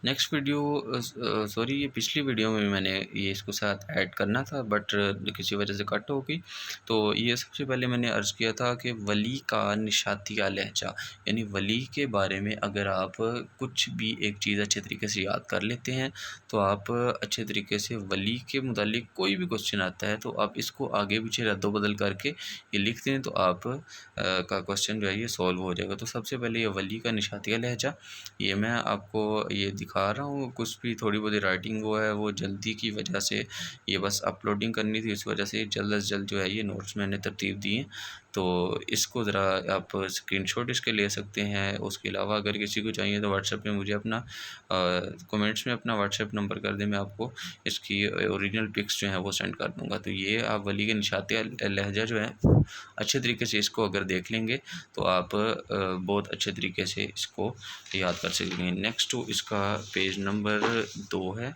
Next video sorry یہ پچھلی video میں میں نے یہ اس کو ساتھ ایڈ کرنا تھا بٹ کسی وجہ سے کٹ ہو گئی. تو یہ سب سے پہلے میں نے عرض کیا تھا کہ ولی کا نشاتیہ لہجہ، یعنی ولی کے بارے میں اگر آپ کچھ بھی ایک چیز اچھے طریقے سے یاد کر لیتے ہیں تو آپ اچھے طریقے سے ولی کے متعلق کوئی بھی کوشچن آتا ہے تو آپ اس کو آگے پیچھے رد و بدل کر کے یہ لکھ دیں تو آپ کا کوشچن جو ہے یہ سولو ہو جائے گا. تو سب سے پہلے یہ ولی کا نشاتیہ لہجہ، یہ میں آپ کو یہ دکھا رہا ہوں. کچھ بھی تھوڑی بہت رائٹنگ وہ ہے وہ جلدی کی وجہ سے یہ بس اپلوڈنگ کرنی تھی، اس وجہ سے جلد از جلد جو ہے یہ نوٹس میں نے ترتیب دی ہیں. تو اس کو ذرا آپ اسکرین شاٹ اس کے لے سکتے ہیں. اس کے علاوہ اگر کسی کو چاہیے تو واٹس ایپ پہ مجھے اپنا کومنٹس میں اپنا واٹس ایپ نمبر کر دیں، میں آپ کو اس کی اوریجنل پکس جو ہیں وہ سینڈ کر دوں گا. تو یہ آپ ولی کے نشاتیہ لہجہ جو ہے اچھے طریقے سے اس کو اگر دیکھ لیں گے تو آپ بہت اچھے طریقے سے اس کو یاد کر سکیں گے. نیکسٹ اس کا پیج نمبر 2 ہے.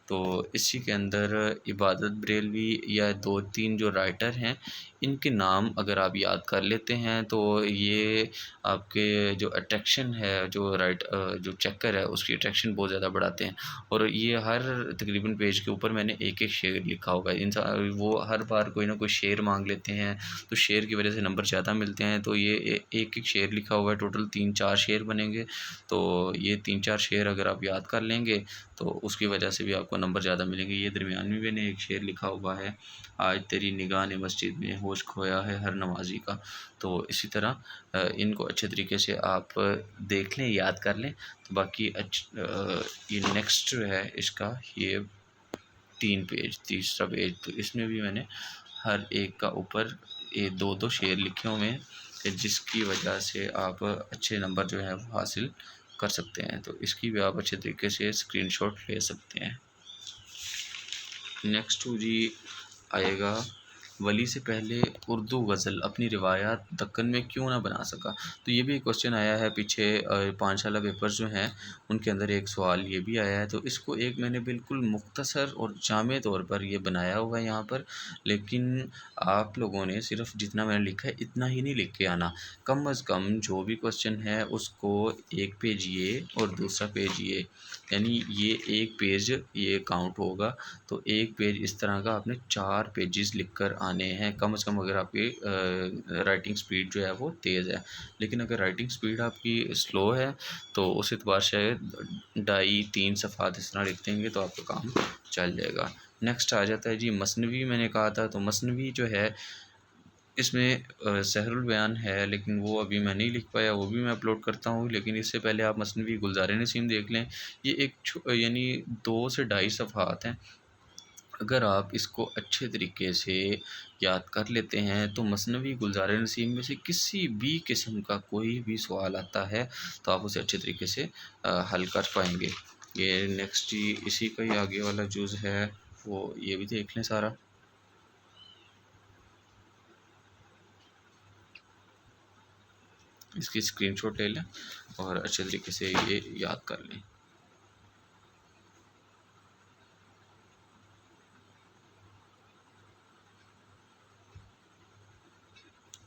تو اسی کے اندر عبادت بریلوی یا 2-3 جو رائٹر ہیں ان کے نام اگر آپ یاد کر لیتے ہیں تو یہ آپ کے جو اٹریکشن ہے جو چیکر ہے اس کی اٹریکشن بہت زیادہ بڑھاتے ہیں. اور یہ ہر تقریباً پیج کے اوپر میں نے ایک ایک شعر لکھا ہوگا. انسان وہ ہر بار کوئی نہ کوئی شعر مانگ لیتے ہیں تو شعر کی وجہ سے نمبر زیادہ ملتے ہیں. تو یہ ایک ایک شعر لکھا ہوا ہے، ٹوٹل 3-4 شعر بنیں گے. تو یہ 3-4 شعر اگر آپ یاد کر لیں گے تو اس کی وجہ سے بھی آپ کو نمبر زیادہ ملیں گے. یہ درمیان میں نے ایک شعر لکھا ہوا ہے، آج تیری نگاہ نے مسجد میں ہوش کھویا ہے ہر نمازی کا. تو اسی طرح ان کو اچھے طریقے سے آپ دیکھ لیں، یاد کر لیں. تو باقی یہ نیکسٹ جو ہے اس کا یہ 3 پیج، تیسرا پیج، تو اس میں بھی میں نے ہر ایک کا اوپر یہ 2-2 شعر لکھے ہوئے ہیں کہ جس کی وجہ سے آپ اچھے نمبر جو ہے وہ حاصل کر سکتے ہیں. تو اس کی بھی آپ اچھے طریقے سے اسکرین شاٹ لے سکتے ہیں. نیکسٹ جی آئے گا، ولی سے پہلے اردو غزل اپنی روایات دکن میں کیوں نہ بنا سکا. تو یہ بھی ایک کوشچن آیا ہے پیچھے 5 سالہ پیپر جو ہیں ان کے اندر ایک سوال یہ بھی آیا ہے. تو اس کو ایک میں نے بالکل مختصر اور جامع طور پر یہ بنایا ہوا ہے یہاں پر، لیکن آپ لوگوں نے صرف جتنا میں نے لکھا ہے اتنا ہی نہیں لکھ کے آنا. کم از کم جو بھی کوشچن ہے اس کو ایک پیج یہ اور دوسرا پیج یہ، یعنی یہ ایک پیج یہ کاؤنٹ ہوگا. تو ایک پیج اس طرح کا آپ نے 4 پیجز لکھ کر آنے ہیں کم از کم، اگر آپ کی رائٹنگ سپیڈ جو ہے وہ تیز ہے. لیکن اگر رائٹنگ سپیڈ آپ کی سلو ہے تو اس اعتبار سے 2.5-3 صفحات اس طرح لکھ دیں گے تو آپ کا کام چل جائے گا. نیکسٹ آ جاتا ہے جی مثنوی. میں نے کہا تھا تو مثنوی جو ہے اس میں سحر البیان ہے لیکن وہ ابھی میں نہیں لکھ پایا، وہ بھی میں اپلوڈ کرتا ہوں. لیکن اس سے پہلے آپ مثنوی گلزار نسیم دیکھ لیں. یہ ایک یعنی 2 سے 2.5 صفحات ہیں. اگر آپ اس کو اچھے طریقے سے یاد کر لیتے ہیں تو مثنوی گلزار نسیم میں سے کسی بھی قسم کا کوئی بھی سوال آتا ہے تو آپ اسے اچھے طریقے سے حل کر پائیں گے. یہ نیکسٹ اسی کا ہی آگے والا جز ہے وہ یہ بھی دیکھ لیں سارا. اس کی اسکرین شاٹ لے لیں اور اچھے طریقے سے یہ یاد کر لیں.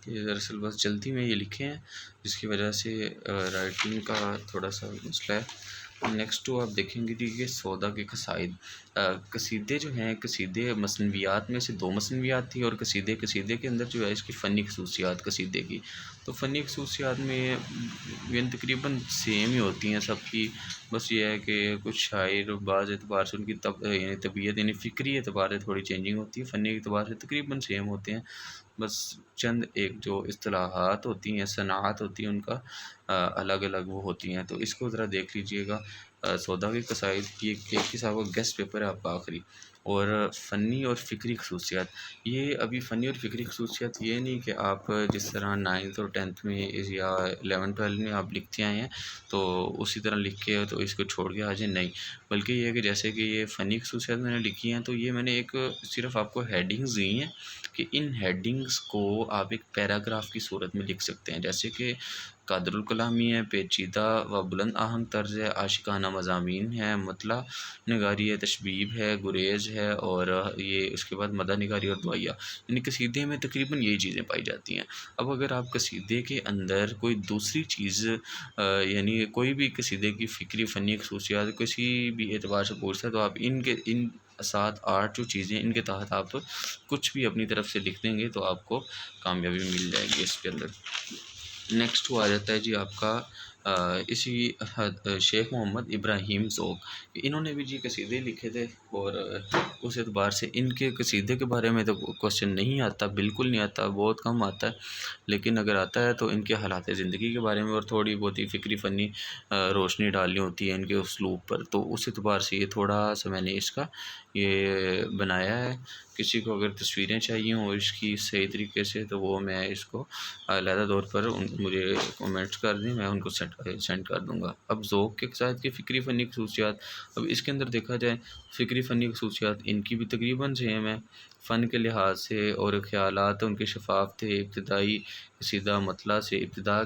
یہ دراصل بس جلدی میں یہ لکھے ہیں جس کی وجہ سے رائٹنگ کا تھوڑا سا مسئلہ ہے. نیکسٹ آپ دیکھیں گے کہ سودا کے قصائد، قصیدے جو ہیں، قصیدے مثنویات میں سے 2 مثنویات تھی اور قصیدے کے اندر جو ہے اس کی فنی خصوصیات قصیدے کی. تو فنی خصوصیات میں یعنی تقریباً سیم ہی ہوتی ہیں سب کی. بس یہ ہے کہ کچھ شاعر بعض اعتبار سے ان کی یعنی طبیعت یعنی فکری اعتبار سے تھوڑی چینجنگ ہوتی ہے، فنی اعتبار سے تقریباً سیم ہوتے ہیں. بس چند ایک جو اصطلاحات ہوتی ہیں، صنعت ہوتی ہیں، ان کا الگ الگ وہ ہوتی ہیں. تو اس کو ذرا دیکھ لیجئے گا. سودا کے قصائد کی ایک حساب کا گیسٹ پیپر ہے آپ کا آخری. اور فنی اور فکری خصوصیات، یہ ابھی فنی اور فکری خصوصیات یہ نہیں کہ آپ جس طرح 9th اور 10th میں یا 11th-12 میں آپ لکھتے آئے ہیں تو اسی طرح لکھ کے تو اس کو چھوڑ کے آ جائیں، نہیں. بلکہ یہ ہے کہ جیسے کہ یہ فنی خصوصیات میں نے لکھی ہیں تو یہ میں نے ایک صرف آپ کو ہیڈنگز دی ہیں کہ ان ہیڈنگز کو آپ ایک پیراگراف کی صورت میں لکھ سکتے ہیں. جیسے کہ قادر الکلامی ہے، پیچیدہ و بلند آہنگ طرز ہے، عاشقانہ مضامین ہے، مطلع نگاری ہے، تشبیب ہے، گریز ہے، اور یہ اس کے بعد مدح نگاری اور دعائیہ، یعنی قصیدے میں تقریباً یہی چیزیں پائی جاتی ہیں۔ اب اگر آپ قصیدے کے اندر کوئی دوسری چیز یعنی کوئی بھی قصیدے کی فکری فنی خصوصیات کسی بھی اعتبار سے پوچھتا ہے، تو آپ ان 7 8 جو چیزیں ان کے تحت آپ کچھ بھی اپنی طرف سے لکھ دیں گے تو آپ کو کامیابی مل جائے گی اس کے اندر۔ نیکسٹ وہ آ جاتا ہے جی آپ کا اسی شیخ محمد ابراہیم ذوق، انہوں نے بھی جی قصیدے لکھے تھے، اور اس اعتبار سے ان کے قصیدے کے بارے میں تو کوشچن نہیں آتا، بالکل نہیں آتا، بہت کم آتا ہے، لیکن اگر آتا ہے تو ان کے حالات زندگی کے بارے میں اور تھوڑی بہت ہی فکری فنی روشنی ڈالنی ہوتی ہے ان کے اسلوب پر، تو اس اعتبار سے یہ تھوڑا سا میں نے اس کا یہ بنایا ہے۔ کسی کو اگر تصویریں چاہیے ہوں اس کی صحیح طریقے سے تو وہ میں اس کو علیحدہ طور پر مجھے کمنٹس کر دیں، میں ان کو سینڈ کر دوں گا۔ اب ذوق کے ساتھ کی فکری فنی خصوصیات، اب اس کے اندر دیکھا جائے فکری فنی خصوصیات ان کی بھی تقریباً سیم ہے، فن کے لحاظ سے اور خیالات ان کے شفاف تھے، ابتدائی قصیدہ مطلع سے،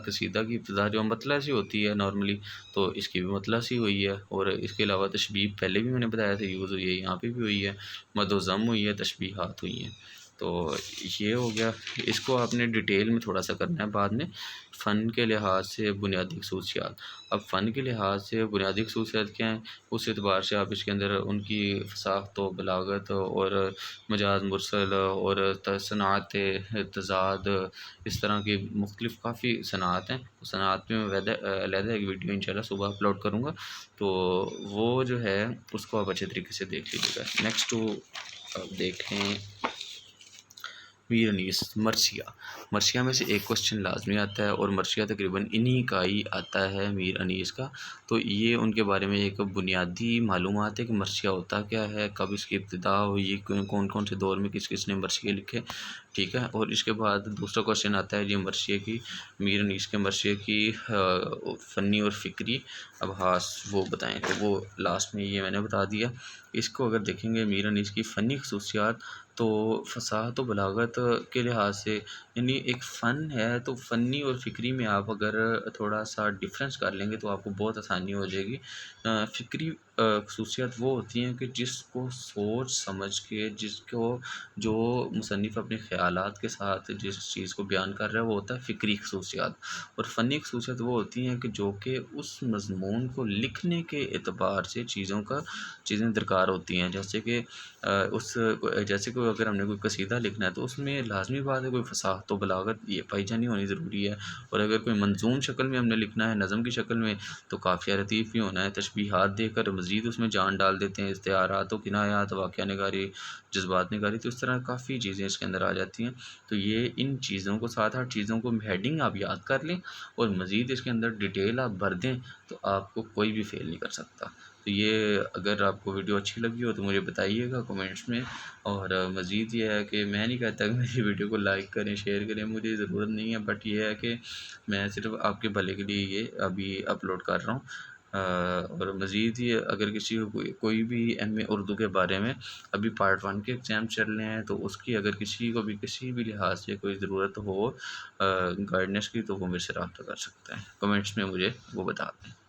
قصیدہ کی ابتدا جو مطلع سے ہوتی ہے نارملی، تو اس کی بھی مطلع سے ہوئی ہے، اور اس کے علاوہ تشبیہ پہلے بھی میں نے بتایا تھا یوز ہوئی ہے، یہاں پہ بھی ہوئی ہے، مد و ضم ہوئی ہے، تشبیہات ہوئی ہیں۔ تو یہ ہو گیا، اس کو آپ نے ڈیٹیل میں تھوڑا سا کرنا ہے بعد میں۔ فن کے لحاظ سے بنیادی خصوصیات، اب فن کے لحاض سے بنیادی خصوصیات کیا ہیں، اس اعتبار سے آپ اس کے اندر ان کی فصاحت و بلاغت اور مجاز مرسل اور صنعت تضاد، اس طرح کی مختلف کافی صنعت ہیں، صنعت میں میں علیحدہ ایک ویڈیو انشاءاللہ صبح اپلوڈ کروں گا، تو وہ جو ہے اس کو آپ اچھے طریقے سے دیکھ لیجیے گا۔ نیکسٹ آپ دیکھیں میر انیس مرثیہ، مرثیہ میں سے ایک کوشچن لازمی آتا ہے، اور مرثیہ تقریباً انہی کا ہی آتا ہے میر انیس کا، تو یہ ان کے بارے میں ایک بنیادی معلومات ہے کہ مرثیہ ہوتا کیا ہے، کب اس کی ابتدا ہوئی، کون کون سے دور میں کس کس نے مرثیے لکھے، ٹھیک ہے۔ اور اس کے بعد دوسرا کوشچن آتا ہے جی مرثیے کی، میر انیس کے مرثیے کی فنی اور فکری ابحاث وہ بتائیں، تو وہ لاسٹ میں یہ میں نے بتا دیا۔ اس کو اگر دیکھیں گے میر انیس کی فنی خصوصیات، تو فصاحت و بلاغت کے لحاظ سے، یعنی ایک فن ہے تو فنی اور فکری میں آپ اگر تھوڑا سا ڈفرینس کر لیں گے تو آپ کو بہت آسانی ہو جائے گی۔ فکری خصوصیات وہ ہوتی ہیں کہ جس کو سوچ سمجھ کے، جس کو جو مصنف اپنے خیالات کے ساتھ جس چیز کو بیان کر رہا ہے وہ ہوتا ہے فکری خصوصیات، اور فنی خصوصیات وہ ہوتی ہیں کہ جو کہ اس مضمون کو لکھنے کے اعتبار سے چیزیں درکار ہوتی ہیں، جیسے کہ جیسے کہ اگر ہم نے کوئی قصیدہ لکھنا ہے تو اس میں لازمی بات ہے کوئی فصاحت و بلاغت یہ پائی جانی ہونی ضروری ہے، اور اگر کوئی منظوم شکل میں ہم نے لکھنا ہے، نظم کی شکل میں، تو قافیہ لطیف بھی ہونا ہے، تشبیہات دے کر مزید اس میں جان ڈال دیتے ہیں، استعارات و کنایات، واقعہ نگاری، جذبات نگاری، تو اس طرح کافی چیزیں اس کے اندر آ جاتی ہیں۔ تو یہ ان چیزوں کو 7 8 چیزوں کو ہیڈنگ آپ یاد کر لیں، اور مزید اس کے اندر ڈیٹیل آپ بھر دیں تو آپ کو کوئی بھی فیل نہیں کر سکتا۔ تو یہ اگر آپ کو ویڈیو اچھی لگی ہو تو مجھے بتائیے گا کمنٹس میں، اور مزید یہ ہے کہ میں نہیں کہتا کہ میری ویڈیو کو لائک کریں، شیئر کریں، مجھے ضرورت نہیں ہے، بٹ یہ ہے کہ میں صرف آپ کے بھلے کے لیے یہ ابھی اپلوڈ کر رہا ہوں۔ اور مزید یہ اگر کسی کو کوئی بھی MA اردو کے بارے میں، ابھی پارٹ 1 کے ایگزام چل رہے ہیں، تو اس کی اگر کسی کو بھی کسی بھی لحاظ سے کوئی ضرورت ہو گائیڈنس کی، تو وہ میرے سے رابطہ کر سکتا ہے، کمنٹس میں مجھے وہ بتا دیں۔